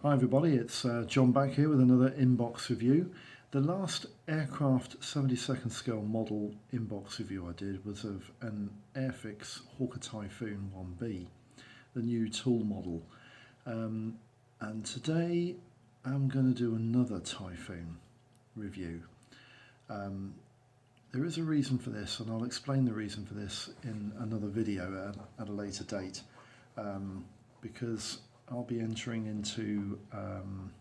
Hi everybody, it's John back here with another inbox review. The last aircraft 72nd scale model inbox review I did was of an Airfix Hawker Typhoon 1B, the new tool model. And today I'm going to do another Typhoon review. There is a reason for this, and I'll explain the reason for this in another video at a later date, because I'll be entering into an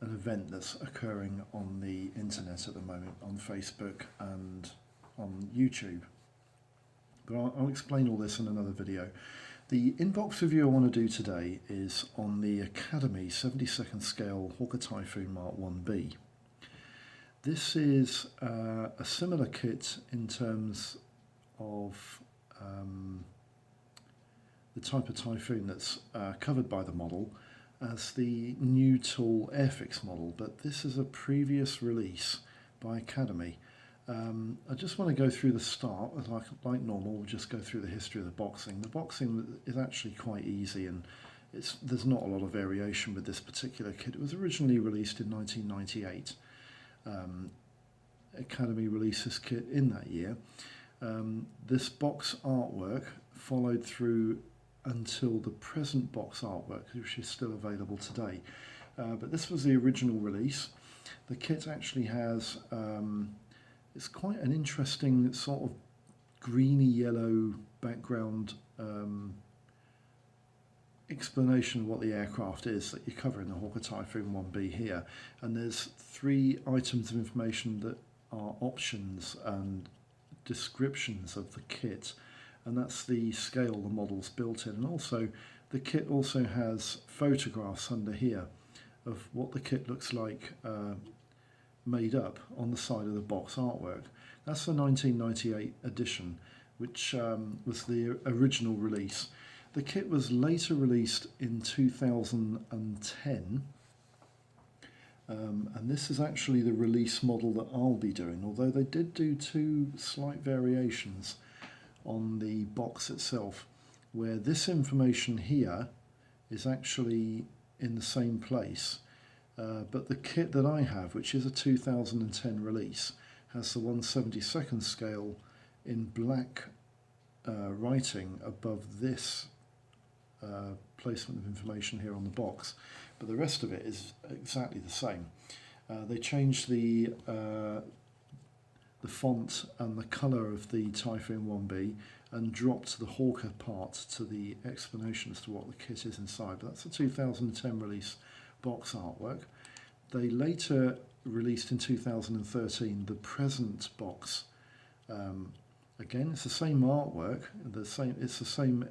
event that's occurring on the internet at the moment, on Facebook and on YouTube. But I'll explain all this in another video. The inbox review I want to do today is on the Academy 72nd scale Hawker Typhoon Mark 1B. This is a similar kit in terms of the type of Typhoon that's covered by the model as the new tool Airfix model, but this is a previous release by Academy. I just want to go through the start, like normal. We'll just go through the history of the boxing. The boxing is actually quite easy, and there's not a lot of variation with this particular kit. It was originally released in 1998. Academy released this kit in that year. This box artwork followed through until the present box artwork, which is still available today. But this was the original release. The kit actually has, it's quite an interesting sort of greeny yellow background explanation of what the aircraft is that you cover in the Hawker Typhoon 1B here. And there's 3 items of information that are options and descriptions of the kit. And that's the scale the model's built in. And also, the kit also has photographs under here of what the kit looks like made up on the side of the box artwork. That's the 1998 edition, which was the original release. The kit was later released in 2010, and this is actually the release model that I'll be doing, although they did do 2 slight variations on the box itself, where this information here is actually in the same place, but the kit that I have, which is a 2010 release, has the 1/72nd scale in black writing above this placement of information here on the box, but the rest of it is exactly the same. They changed the font and the colour of the Typhoon 1B and dropped the Hawker part to the explanation as to what the kit is inside. But that's a 2010 release box artwork. They later released in 2013 the present box. Again, it's the same artwork, it's the same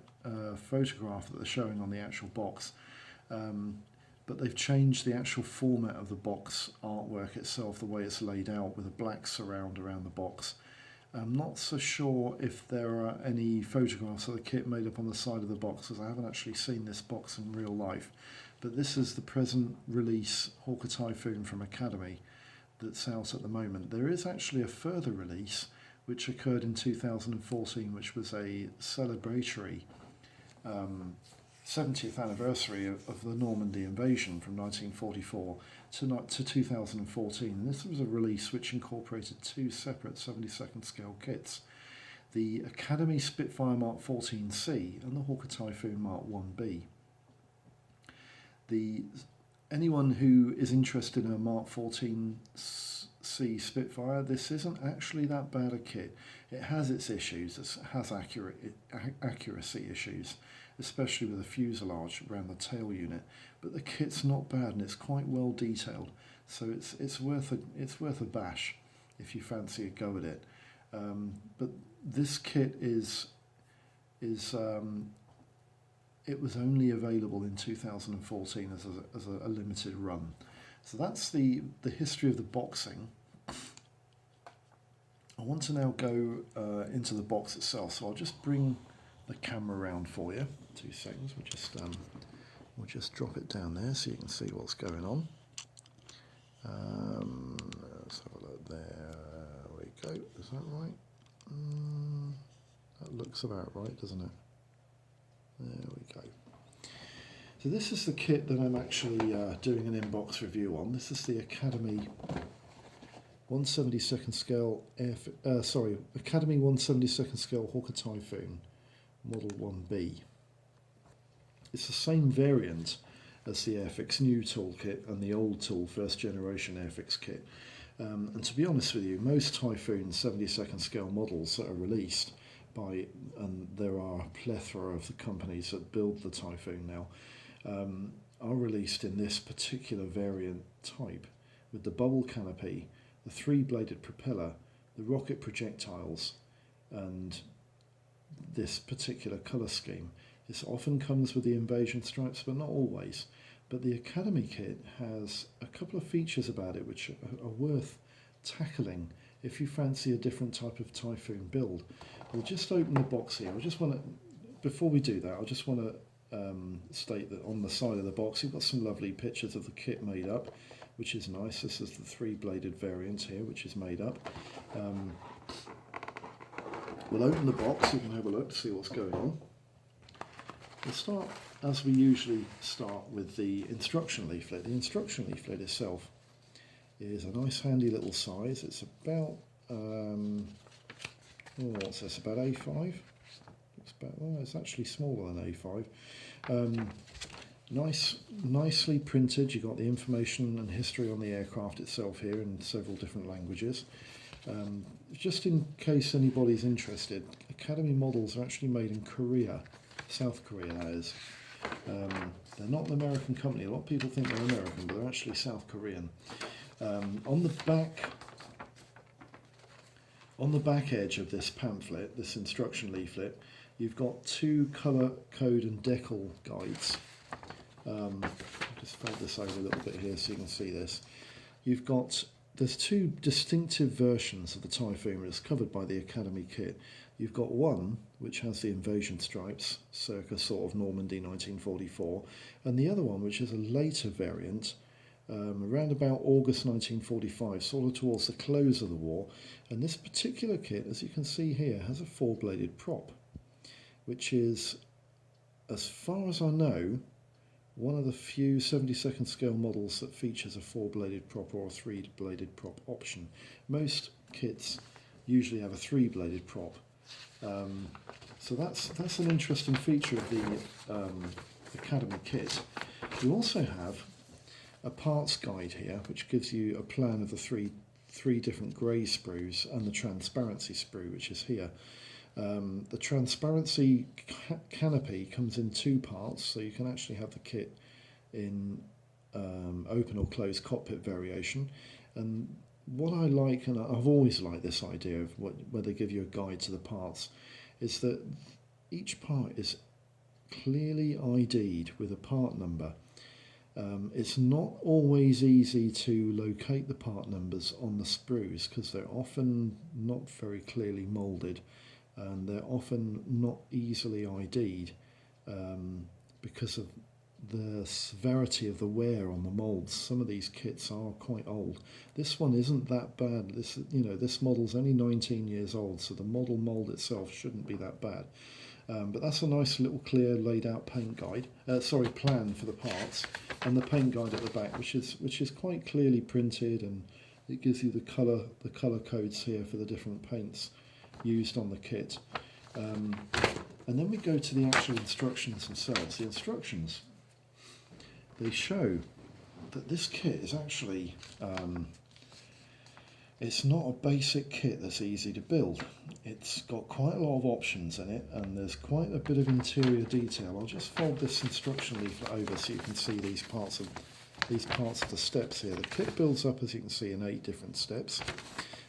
photograph that they're showing on the actual box. But they've changed the actual format of the box artwork itself, the way it's laid out with a black surround around the box. I'm not so sure if there are any photographs of the kit made up on the side of the box, because I haven't actually seen this box in real life. But this is the present release Hawker Typhoon from Academy that's out at the moment. There is actually a further release which occurred in 2014, which was a celebratory 70th anniversary of the Normandy invasion from 1944 to 2014. And this was a release which incorporated 2 separate 72nd scale kits, the Academy Spitfire Mark 14C and the Hawker Typhoon Mark 1B. Anyone who is interested in a Mark 14C Spitfire, this isn't actually that bad a kit. It has its issues, it has accuracy issues, especially with the fuselage around the tail unit, but the kit's not bad and it's quite well detailed, so it's worth a bash if you fancy a go at it. But this kit it was only available in 2014 as a limited run. So that's the history of the boxing. I want to now go into the box itself, so I'll just bring the camera around for you. 2 seconds. We'll just drop it down there so you can see what's going on. Let's have a look. There we go. Is that right? That looks about right, doesn't it? There we go. So this is the kit that I'm actually doing an inbox review on. This is the Academy 1/72nd scale Academy 1/72nd scale Hawker Typhoon Model 1B. It's the same variant as the Airfix new toolkit and the old tool first generation Airfix kit. And to be honest with you, most Typhoon 72nd scale models that are released by, and there are a plethora of the companies that build the Typhoon now, are released in this particular variant type with the bubble canopy, the three-bladed propeller, the rocket projectiles, and this particular colour scheme. This often comes with the invasion stripes, but not always. But the Academy kit has a couple of features about it which are worth tackling if you fancy a different type of Typhoon build. We'll just open the box here. Before we do that, I just want to state that on the side of the box you've got some lovely pictures of the kit made up, which is nice. This is the three-bladed variant here, which is made up. We'll open the box, you can have a look to see what's going on. We'll start, as we usually start, with the instruction leaflet. The instruction leaflet itself is a nice handy little size. It's about, what's this, about A5? It's actually smaller than A5. Nicely printed. You've got the information and history on the aircraft itself here in several different languages. Just in case anybody's interested, Academy models are actually made in Korea, South Korea that is. They're not an American company. A lot of people think they're American, but they're actually South Korean. On the back edge of this pamphlet, this instruction leaflet, you've got two colour code and decal guides. I'll just fold this over a little bit here so you can see this. There's two distinctive versions of the Typhoon that's covered by the Academy kit. You've got one which has the invasion stripes, circa sort of Normandy 1944, and the other one which is a later variant, around about August 1945, sort of towards the close of the war. And this particular kit, as you can see here, has a four-bladed prop, which is, as far as I know, one of the few 72nd scale models that features a four-bladed prop or a three-bladed prop option. Most kits usually have a three-bladed prop. So that's an interesting feature of the Academy kit. You also have a parts guide here, which gives you a plan of the three different grey sprues and the transparency sprue, which is here. The transparency canopy comes in two parts, so you can actually have the kit in open or closed cockpit variation. And what I like, and I've always liked this idea of where they give you a guide to the parts, is that each part is clearly ID'd with a part number. It's not always easy to locate the part numbers on the sprues because they're often not very clearly moulded, and they're often not easily ID'd because of the severity of the wear on the moulds. Some of these kits are quite old. This one isn't that bad. This model's only 19 years old, so the model mould itself shouldn't be that bad. But that's a nice little clear laid out paint guide, plan for the parts, and the paint guide at the back, which is quite clearly printed, and it gives you the colour codes here for the different paints used on the kit. And then we go to the actual instructions themselves. The instructions, they show that this kit is actually, it's not a basic kit that's easy to build. It's got quite a lot of options in it, and there's quite a bit of interior detail. I'll just fold this instruction leaflet over so you can see these parts of the steps here. The kit builds up, as you can see, in 8 different steps.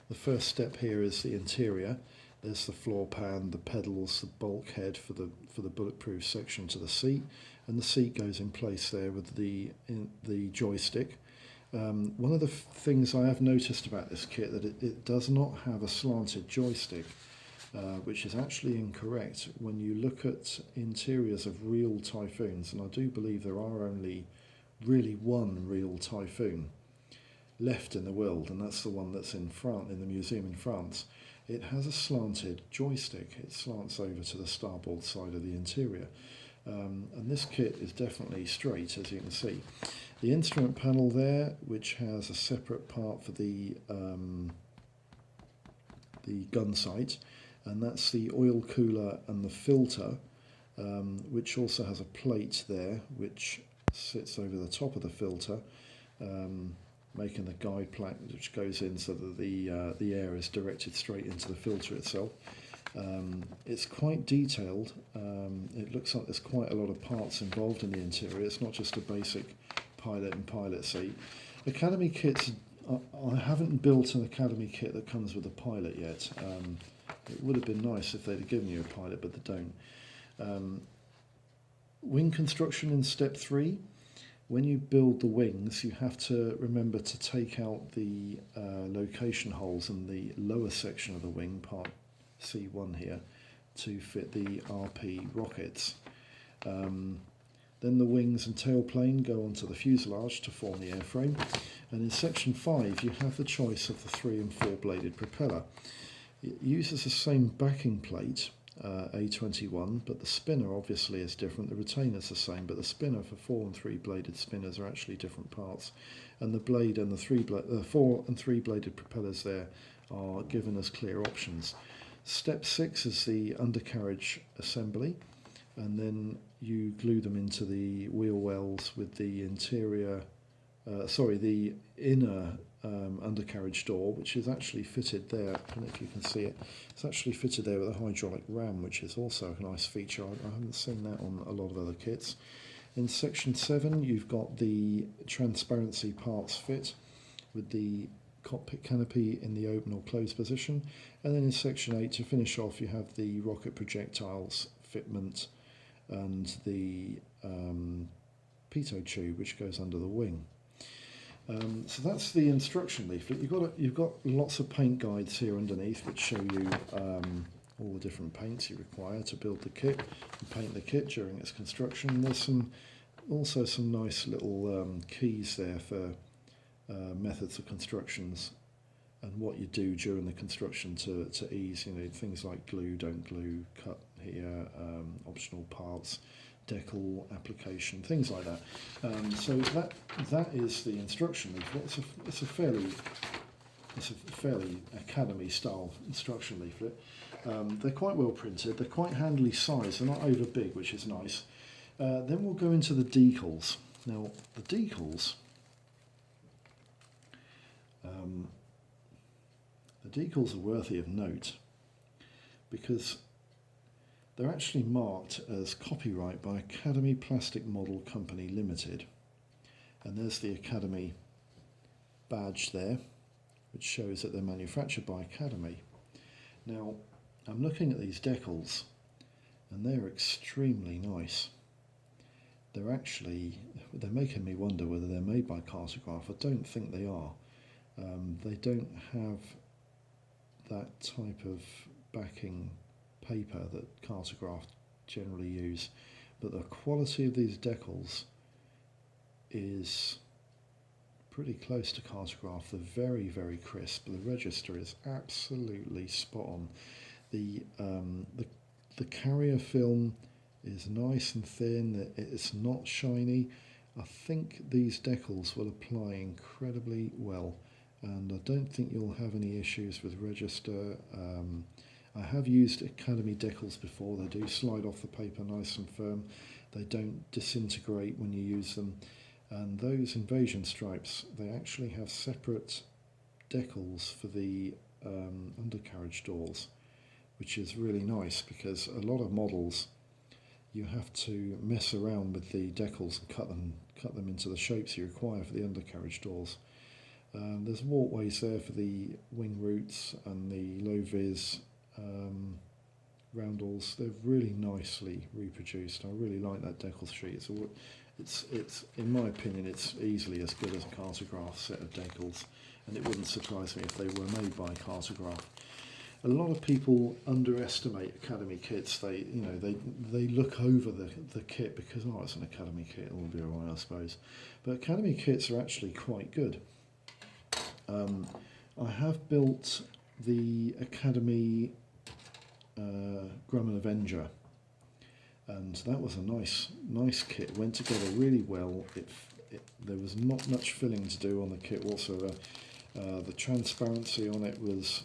The first step here is the interior. There's the floor pan, the pedals, the bulkhead for the bulletproof section to the seat, and the seat goes in place there with the joystick. One of the things I have noticed about this kit that it does not have a slanted joystick, which is actually incorrect when you look at interiors of real Typhoons, and I do believe there are only really one real Typhoon left in the world, and that's the one that's in France, in the museum in France. It has a slanted joystick. It slants over to the starboard side of the interior. And this kit is definitely straight, as you can see. The instrument panel there, which has a separate part for the gun sight, and that's the oil cooler and the filter, which also has a plate there which sits over the top of the filter, making the guide plate which goes in so that the air is directed straight into the filter itself. It's quite detailed. It looks like there's quite a lot of parts involved in the interior. It's not just a basic pilot and pilot seat. Academy kits, I haven't built an Academy kit that comes with a pilot yet. It would have been nice if they'd have given you a pilot, but they don't. Wing construction in step 3. When you build the wings, you have to remember to take out the location holes in the lower section of the wing, part C1 here, to fit the RP rockets. Then the wings and tailplane go onto the fuselage to form the airframe, and in section 5 you have the choice of the 3 and 4 bladed propeller. It uses the same backing plate, A21, but the spinner obviously is different. The retainer's the same, but the spinner for 4 and 3 bladed spinners are actually different parts, and the blade and the 4 and 3 bladed propellers there are given as clear options. Step 6 is the undercarriage assembly, and then you glue them into the wheel wells with the the inner undercarriage door, which is actually fitted there. I don't know if you can see it. It's actually fitted there with a hydraulic ram, which is also a nice feature. I haven't seen that on a lot of other kits. In section 7, you've got the transparency parts fit with the cockpit canopy in the open or closed position, and then in section 8, to finish off, you have the rocket projectiles fitment and the pitot tube which goes under the wing. So that's the instruction leaflet. You've got lots of paint guides here underneath which show you all the different paints you require to build the kit and paint the kit during its construction. There's also some nice little keys there for methods of constructions and what you do during the construction to ease, things like glue, don't glue, cut here, optional parts, decal application, things like that. So that is the instruction leaflet. It's a fairly Academy style instruction leaflet. They're quite well printed. They're quite handily sized. They're not over big, which is nice. Then we'll go into the decals. Now the decals. The decals are worthy of note because they're actually marked as copyright by Academy Plastic Model Company Limited, and there's the Academy badge there, which shows that they're manufactured by Academy. Now I'm looking at these decals and they're extremely nice. They're making me wonder whether they're made by Cartograph. I don't think they are. They don't have that type of backing paper that Cartograph generally use, but the quality of these decals is pretty close to Cartograph. They're very, very crisp. The register is absolutely spot on. The carrier film is nice and thin. It's not shiny. I think these decals will apply incredibly well, and I don't think you'll have any issues with register. I have used Academy decals before. They do slide off the paper nice and firm. They don't disintegrate when you use them. And those invasion stripes, they actually have separate decals for the undercarriage doors, which is really nice because a lot of models you have to mess around with the decals and cut them into the shapes you require for the undercarriage doors. There's walkways there for the wing roots and the low-vis roundels. They're really nicely reproduced. I really like that decal sheet. It's in my opinion, it's easily as good as a Cartograph set of decals, and it wouldn't surprise me if they were made by Cartograph. A lot of people underestimate Academy kits. They look over the kit because it's an Academy kit, it'll be alright, I suppose. But Academy kits are actually quite good. I have built the Academy Grumman Avenger, and that was a nice kit. Went together really well. There was not much filling to do on the kit whatsoever. The transparency on it was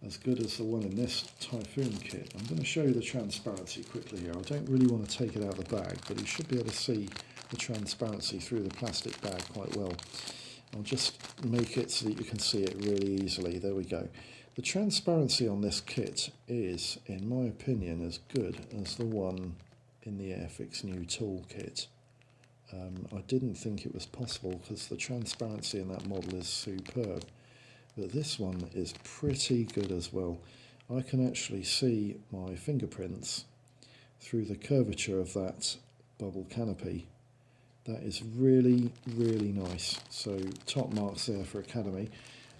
as good as the one in this Typhoon kit. I'm going to show you the transparency quickly here. I don't really want to take it out of the bag, but you should be able to see the transparency through the plastic bag quite well. I'll just make it so that you can see it really easily. There we go. The transparency on this kit is, in my opinion, as good as the one in the Airfix new tool kit. I didn't think it was possible because the transparency in that model is superb, but this one is pretty good as well. I can actually see my fingerprints through the curvature of that bubble canopy. That is really, really nice. So top marks there for Academy.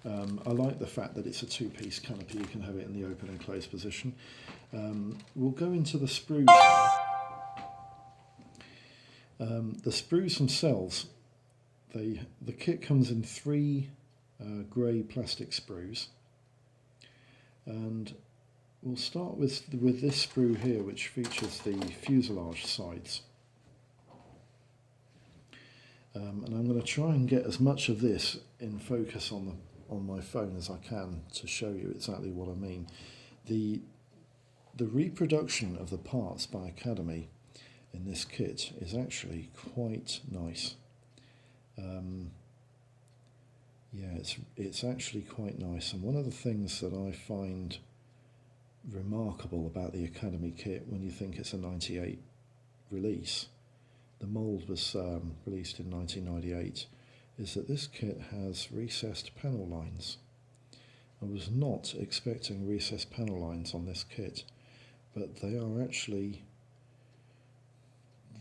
I like the fact that it's a two-piece canopy. You can have it in the open and closed position. We'll go into the sprues now. The sprues themselves, the kit comes in 3 grey plastic sprues, and we'll start with this sprue here, which features the fuselage sides. And I'm going to try and get as much of this in focus on my phone as I can to show you exactly what I mean. The reproduction of the parts by Academy in this kit is actually quite nice. Yeah, it's actually quite nice, and one of the things that I find remarkable about the Academy kit, when you think it's a 98 release, the mould was released in 1998, is that this kit has recessed panel lines. I was not expecting recessed panel lines on this kit, but they are actually,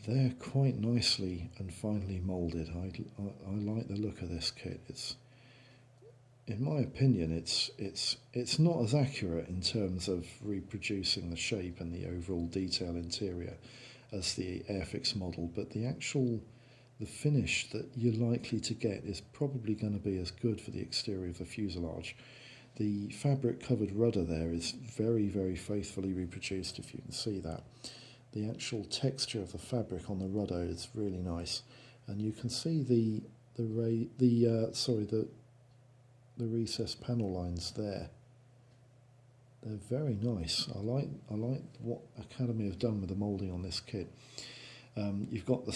they're quite nicely and finely moulded. I like the look of this kit. It's, in my opinion, it's not as accurate in terms of reproducing the shape and the overall detail interior as the Airfix model, but the finish that you're likely to get is probably going to be as good for the exterior of the fuselage. The fabric covered rudder there is very, very faithfully reproduced, if you can see that. The actual texture of the fabric on the rudder is really nice, and you can see the recessed panel lines there. They're very nice. I like what Academy have done with the moulding on this kit. You've got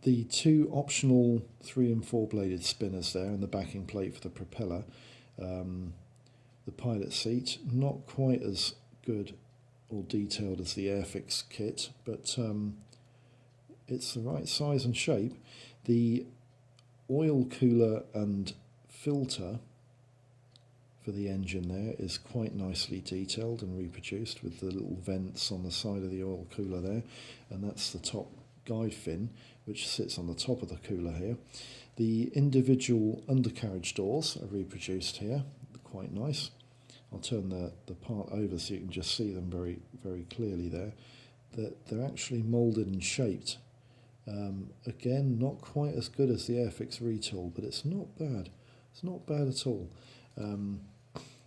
the 2 optional 3 and 4 bladed spinners there, and the backing plate for the propeller. The pilot seat, not quite as good or detailed as the Airfix kit, but it's the right size and shape. The oil cooler and filter for the engine there is quite nicely detailed and reproduced, with the little vents on the side of the oil cooler there, and that's the top guide fin which sits on the top of the cooler here. The individual undercarriage doors are reproduced here, quite nice. I'll turn the part over so you can just see them very, very clearly there. They're actually moulded and shaped. Again, not quite as good as the Airfix retool, but it's not bad. It's not bad at all.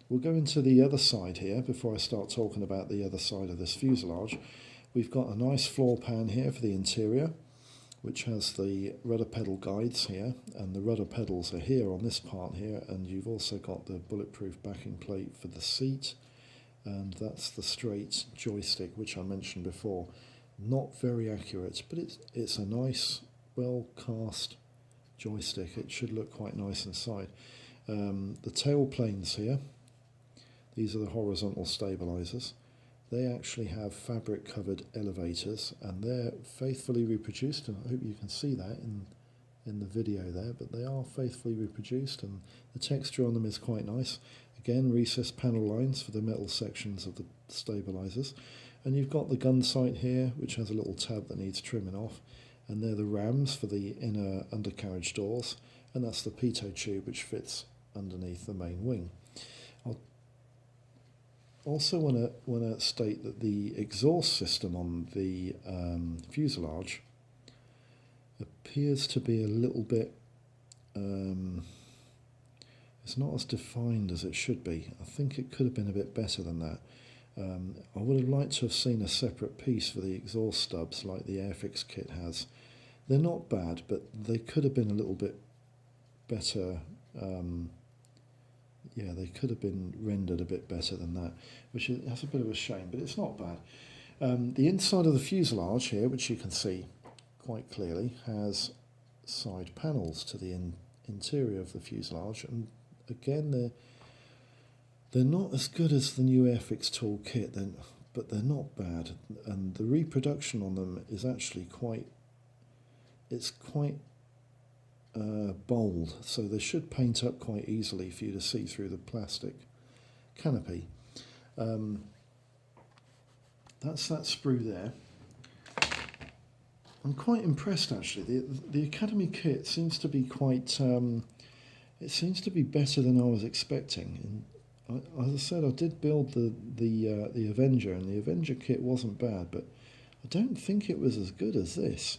We'll go into the other side here before I start talking about the other side of this fuselage. We've got a nice floor pan here for the interior, which has the rudder pedal guides here, and the rudder pedals are here on this part here, and you've also got the bulletproof backing plate for the seat, and that's the straight joystick which I mentioned before. Not very accurate, but it's a nice, well cast joystick. It should look quite nice inside. The tail planes here, these are the horizontal stabilizers. They actually have fabric covered elevators, and they're faithfully reproduced, and I hope you can see that in the video there, but they are faithfully reproduced, and the texture on them is quite nice. Again, recessed panel lines for the metal sections of the stabilizers, and you've got the gun sight here, which has a little tab that needs trimming off, and they're the rams for the inner undercarriage doors, and that's the pitot tube which fits underneath the main wing. I'll also want to state that the exhaust system on the fuselage appears to be a little bit, it's not as defined as it should be. I think it could have been a bit better than that. I would have liked to have seen a separate piece for the exhaust stubs like the Airfix kit has. They're not bad, but they could have been a little bit better. Yeah, they could have been rendered a bit better than that, which is, that's a bit of a shame, but it's not bad. The inside of the fuselage here, which you can see quite clearly, has side panels to the interior of the fuselage, and again they're not as good as the new Airfix tool kit, but they're not bad, and the reproduction on them is actually quite bold, so they should paint up quite easily for you to see through the plastic canopy. That's that sprue there. I'm quite impressed actually. The Academy kit seems to be quite. It seems to be better than I was expecting. And as I said, I did build the Avenger, and the Avenger kit wasn't bad, but I don't think it was as good as this.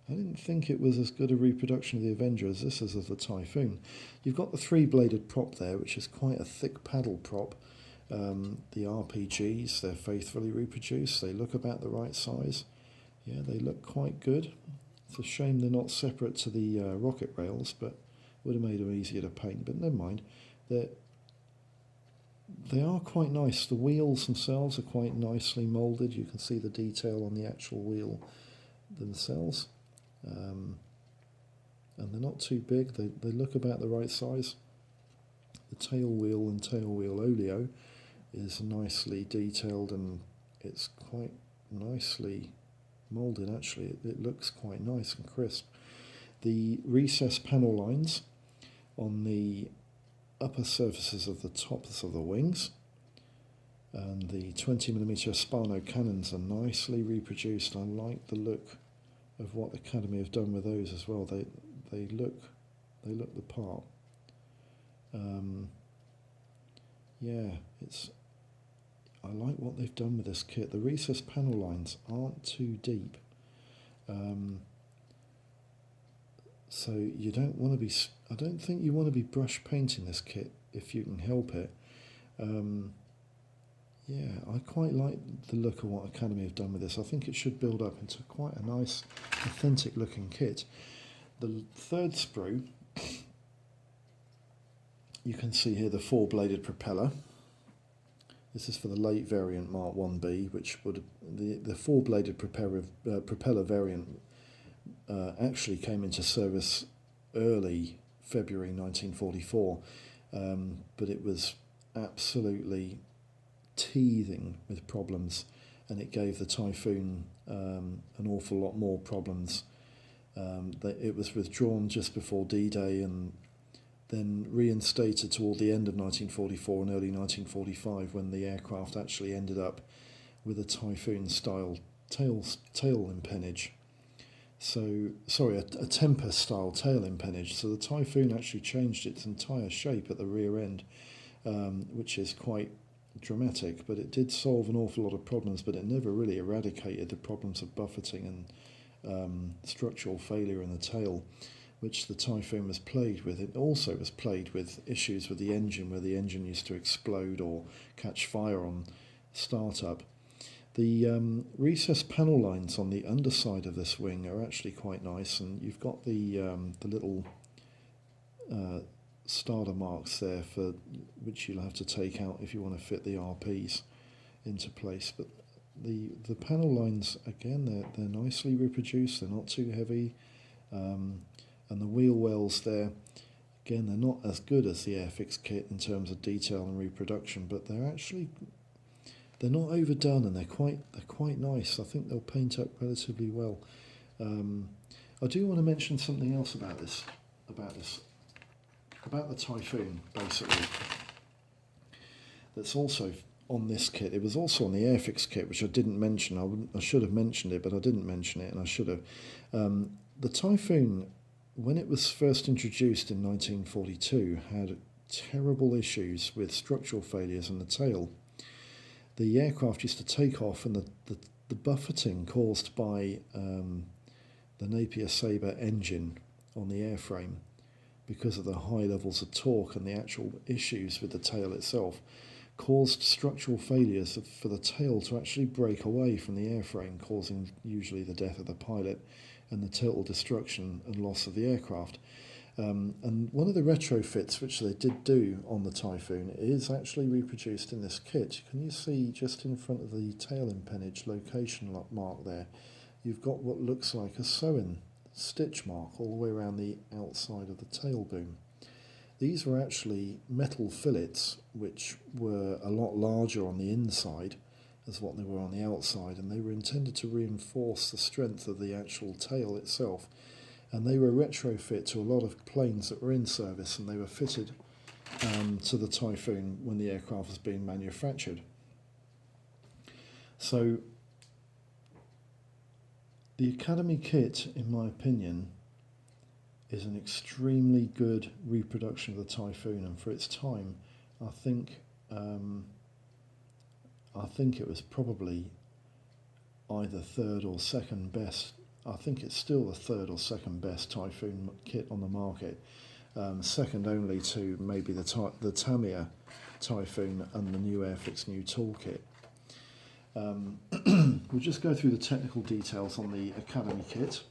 I didn't think it was as good a reproduction of the Avenger as this is of the Typhoon. You've got the three-bladed prop there, which is quite a thick paddle prop. The RPGs, they're faithfully reproduced. They look about the right size. Yeah, they look quite good. It's a shame they're not separate to the rocket rails, but would have made them easier to paint. But never mind. They are quite nice. The wheels themselves are quite nicely moulded. You can see the detail on the actual wheel themselves. And they're not too big. They look about the right size. The tail wheel and tail wheel oleo is nicely detailed, and it's quite nicely moulded actually. It looks quite nice and crisp. The recessed panel lines on the upper surfaces of the tops of the wings and the 20mm Spano cannons are nicely reproduced. I like the look of what Academy have done with those as well. They look the part. Yeah, I like what they've done with this kit. The recessed panel lines aren't too deep, so you don't want to be. I don't think you want to be brush painting this kit if you can help it. Yeah, I quite like the look of what Academy have done with this. I think it should build up into quite a nice, authentic looking kit. The third sprue, you can see here the four-bladed propeller. This is for the late variant Mark 1B, which would the four-bladed propeller variant actually came into service early February 1944, but it was absolutely teething with problems, and it gave the Typhoon an awful lot more problems. It was withdrawn just before D-Day and then reinstated toward the end of 1944 and early 1945, when the aircraft actually ended up with a Typhoon-style tail empennage. So, sorry, a Tempest-style tail empennage. So the Typhoon actually changed its entire shape at the rear end, which is quite dramatic, but it did solve an awful lot of problems, but it never really eradicated the problems of buffeting and structural failure in the tail, which the Typhoon was plagued with. It also was plagued with issues with the engine, where the engine used to explode or catch fire on startup. The recessed panel lines on the underside of this wing are actually quite nice, and you've got the little starter marks there for which you'll have to take out if you want to fit the RPs into place. But the panel lines, again, they're nicely reproduced. They're not too heavy. And the wheel wells there, again, they're not as good as the Airfix kit in terms of detail and reproduction, but they're not overdone, and they're quite nice. I think they'll paint up relatively well. I do want to mention something else about the Typhoon, basically. That's also on this kit. It was also on the Airfix kit, which I didn't mention. I should have mentioned it, but I didn't mention it, and I should have. The Typhoon, when it was first introduced in 1942, had terrible issues with structural failures in the tail. The aircraft used to take off, and the buffeting caused by the Napier Sabre engine on the airframe, because of the high levels of torque and the actual issues with the tail itself, caused structural failures for the tail to actually break away from the airframe, causing usually the death of the pilot and the total destruction and loss of the aircraft. And one of the retrofits which they did do on the Typhoon is actually reproduced in this kit. Can you see just in front of the tail empennage location mark there, you've got what looks like a sewing stitch mark all the way around the outside of the tail boom. These were actually metal fillets which were a lot larger on the inside as what they were on the outside, and they were intended to reinforce the strength of the actual tail itself. And they were retrofit to a lot of planes that were in service, and they were fitted to the Typhoon when the aircraft was being manufactured. So the Academy kit, in my opinion, is an extremely good reproduction of the Typhoon, and for its time, I think it was probably either third or second best. I think it's still the third or second best Typhoon kit on the market, second only to maybe the Tamiya Typhoon and the new Airfix new toolkit. We'll just go through the technical details on the Academy kit.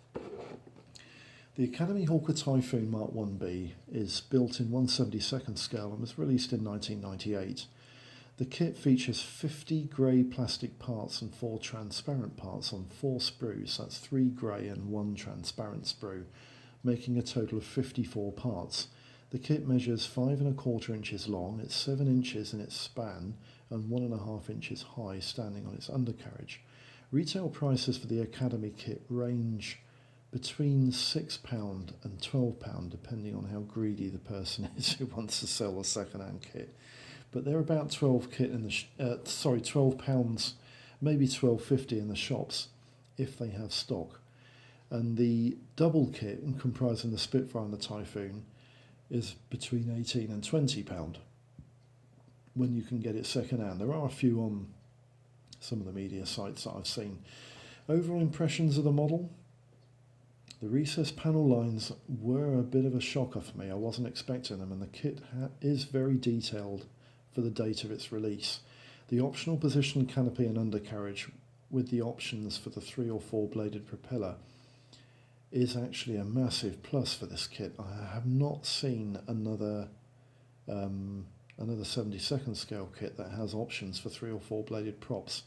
The Academy Hawker Typhoon Mark 1B is built in 1/72nd scale and was released in 1998. The kit features 50 grey plastic parts and 4 transparent parts on 4 sprues. That's 3 grey and 1 transparent sprue, making a total of 54 parts. The kit measures 5¼ inches long, it's 7 inches in its span and 1½ inches high standing on its undercarriage. Retail prices for the Academy kit range between £6 and £12 depending on how greedy the person is who wants to sell a second-hand kit. But they're about £12, maybe £12.50 in the shops if they have stock. And the double kit, comprising the Spitfire and the Typhoon, is between £18 and £20 when you can get it second hand. There are a few on some of the media sites that I've seen. Overall impressions of the model. The recessed panel lines were a bit of a shocker for me. I wasn't expecting them, and the kit is very detailed for the date of its release. The optional position canopy and undercarriage with the options for the 3 or 4 bladed propeller is actually a massive plus for this kit. I have not seen another 72nd scale kit that has options for 3 or 4 bladed props.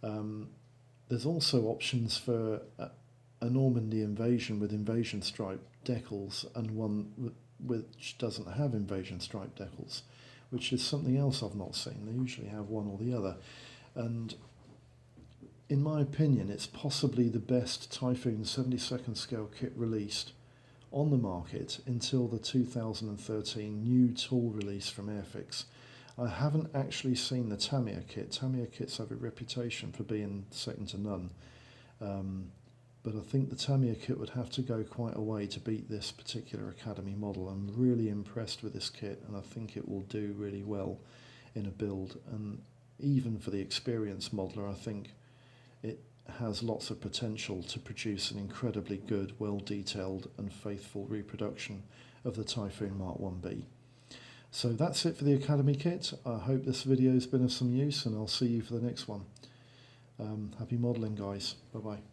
There's also options for a Normandy Invasion with invasion stripe decals and one which doesn't have invasion stripe decals, which is something else I've not seen. They usually have one or the other. And in my opinion, it's possibly the best Typhoon 72nd scale kit released on the market until the 2013 new tool release from Airfix. I haven't actually seen the Tamiya kit. Tamiya kits have a reputation for being second to none. But I think the Tamiya kit would have to go quite a way to beat this particular Academy model. I'm really impressed with this kit, and I think it will do really well in a build. And even for the experienced modeler, I think it has lots of potential to produce an incredibly good, well-detailed and faithful reproduction of the Typhoon Mark 1B. So that's it for the Academy kit. I hope this video has been of some use, and I'll see you for the next one. Happy modelling, guys. Bye-bye.